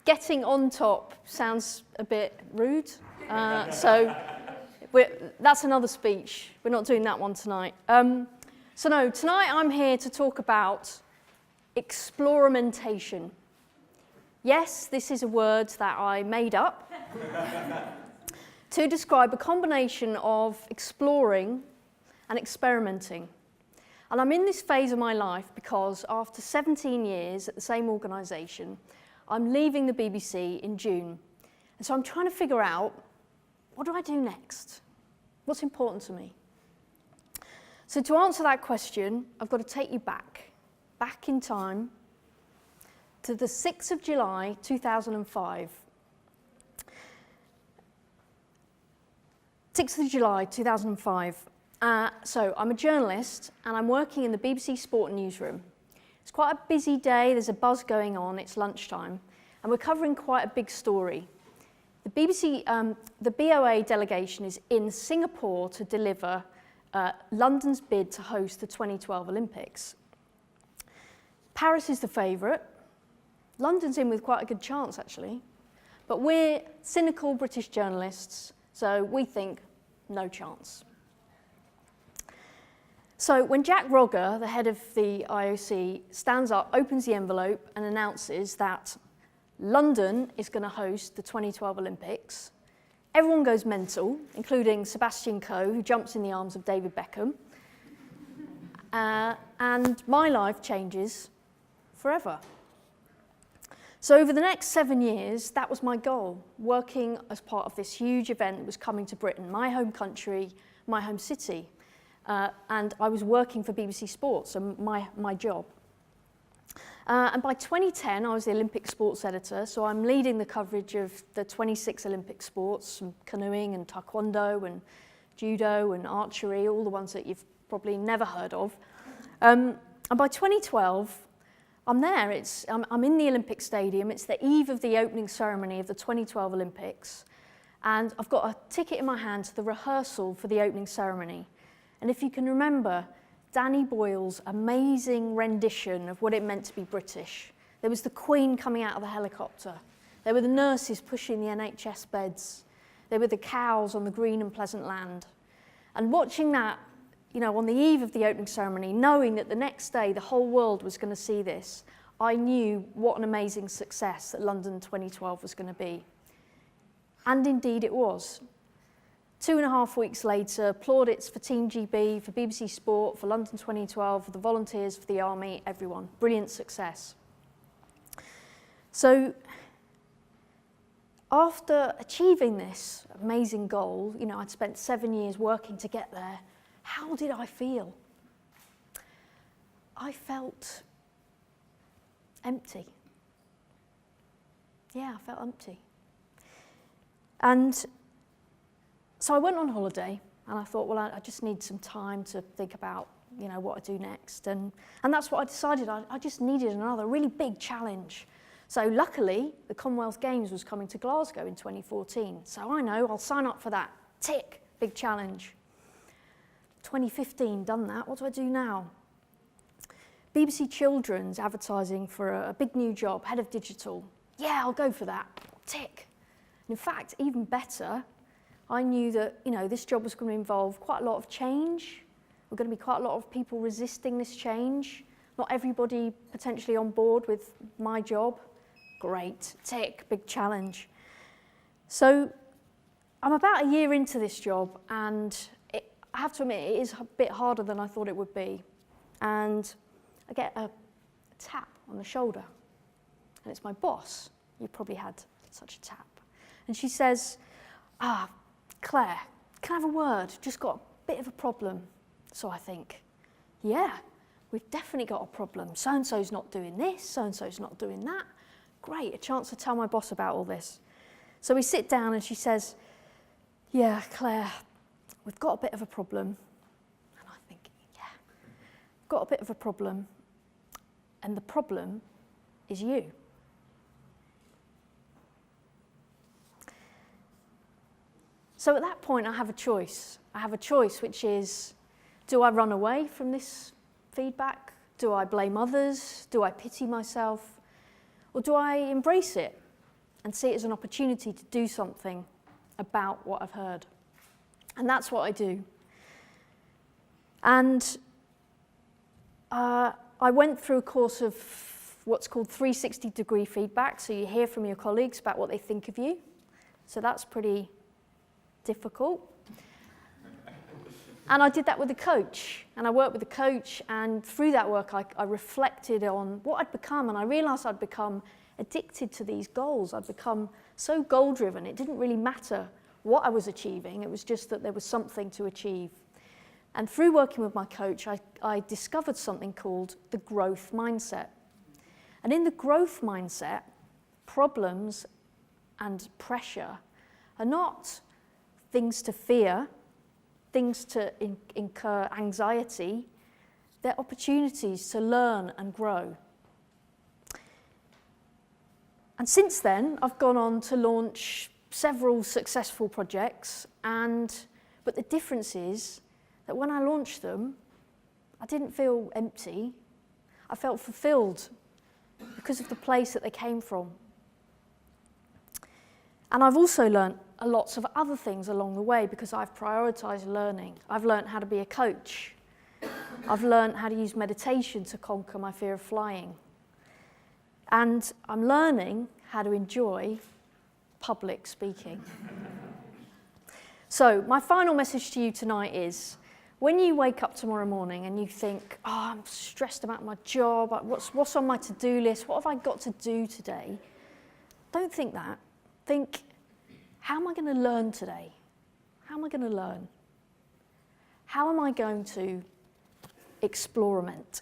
Getting on top sounds a bit rude, so that's another speech. We're not doing that one tonight. So no, tonight I'm here to talk about explorimentation. Yes, this is a word that I made up to describe a combination of exploring and experimenting. And I'm in this phase of my life because after 17 years at the same organisation, I'm leaving the BBC in June. And so I'm trying to figure out, what do I do next? What's important to me? So to answer that question, I've got to take you back in time to the 6th of July, 2005. 6th of July, 2005. So I'm a journalist and I'm working in the BBC Sport newsroom. It's quite a busy day, there's a buzz going on, it's lunchtime, and we're covering quite a big story. The BBC, the BOA delegation is in Singapore to deliver London's bid to host the 2012 Olympics. Paris is the favourite. London's in with quite a good chance, actually. But we're cynical British journalists, so we think no chance. So when Jack Rogger, the head of the IOC, stands up, opens the envelope and announces that London is going to host the 2012 Olympics, everyone goes mental, including Sebastian Coe, who jumps in the arms of David Beckham. And my life changes forever. So over the next 7 years, that was my goal, working as part of this huge event that was coming to Britain, my home country, my home city. And I was working for BBC Sports, so my job. And by 2010, I was the Olympic sports editor, so I'm leading the coverage of the 26 Olympic sports, from canoeing and taekwondo and judo and archery, all the ones that you've probably never heard of. And by 2012, I'm there. I'm in the Olympic Stadium. It's the eve of the opening ceremony of the 2012 Olympics. And I've got a ticket in my hand to the rehearsal for the opening ceremony. And if you can remember Danny Boyle's amazing rendition of what it meant to be British, there was the Queen coming out of the helicopter. There were the nurses pushing the NHS beds. There were the cows on the green and pleasant land. And watching that, you know, on the eve of the opening ceremony, knowing that the next day the whole world was going to see this, I knew what an amazing success that London 2012 was going to be. And indeed it was. 2.5 weeks later, plaudits for Team GB, for BBC Sport, for London 2012, for the volunteers, for the army, everyone. Brilliant success. So after achieving this amazing goal, you know, I'd spent 7 years working to get there. How did I feel? I felt empty. Yeah, I felt empty. And so I went on holiday and I thought, well, I just need some time to think about, you know, what I do next. And that's what I decided. I just needed another really big challenge. So luckily, the Commonwealth Games was coming to Glasgow in 2014. So I know I'll sign up for that. Tick, big challenge. 2015, done that. What do I do now? BBC Children's advertising for a big new job, head of digital. Yeah, I'll go for that. Tick. And in fact, even better, I knew that, you know, this job was going to involve quite a lot of change. There were going to be quite a lot of people resisting this change. Not everybody potentially on board with my job. Great, tick, big challenge. So I'm about a year into this job, and I have to admit, it is a bit harder than I thought it would be. And I get a tap on the shoulder, and it's my boss. You probably had such a tap. And she says, Claire, can I have a word? Just got a bit of a problem. So I think, yeah, we've definitely got a problem. So-and-so's not doing this, so-and-so's not doing that. Great, a chance to tell my boss about all this. So we sit down and she says, yeah, Claire, we've got a bit of a problem. And I think, yeah, got a bit of a problem. And the problem is you. So at that point, I have a choice. I have a choice, which is, do I run away from this feedback? Do I blame others? Do I pity myself? Or do I embrace it and see it as an opportunity to do something about what I've heard? And that's what I do. And I went through a course of what's called 360-degree feedback. So you hear from your colleagues about what they think of you. So that's pretty difficult. And I did that with a coach. And I worked with a coach. And through that work, I reflected on what I'd become. And I realized I'd become addicted to these goals. I'd become so goal-driven. It didn't really matter what I was achieving. It was just that there was something to achieve. And through working with my coach, I discovered something called the growth mindset. And in the growth mindset, problems and pressure are not things to fear, things to incur anxiety. They're opportunities to learn and grow. And since then, I've gone on to launch several successful projects, but the difference is that when I launched them, I didn't feel empty. I felt fulfilled because of the place that they came from. And I've also learned lots of other things along the way because I've prioritized learning. I've learned how to be a coach. I've learned how to use meditation to conquer my fear of flying. And I'm learning how to enjoy public speaking. So my final message to you tonight is, when you wake up tomorrow morning and you think, oh, I'm stressed about my job, what's on my to-do list, what have I got to do today? Don't think that. Think, how am I going to learn today? How am I going to learn? How am I going to explorament?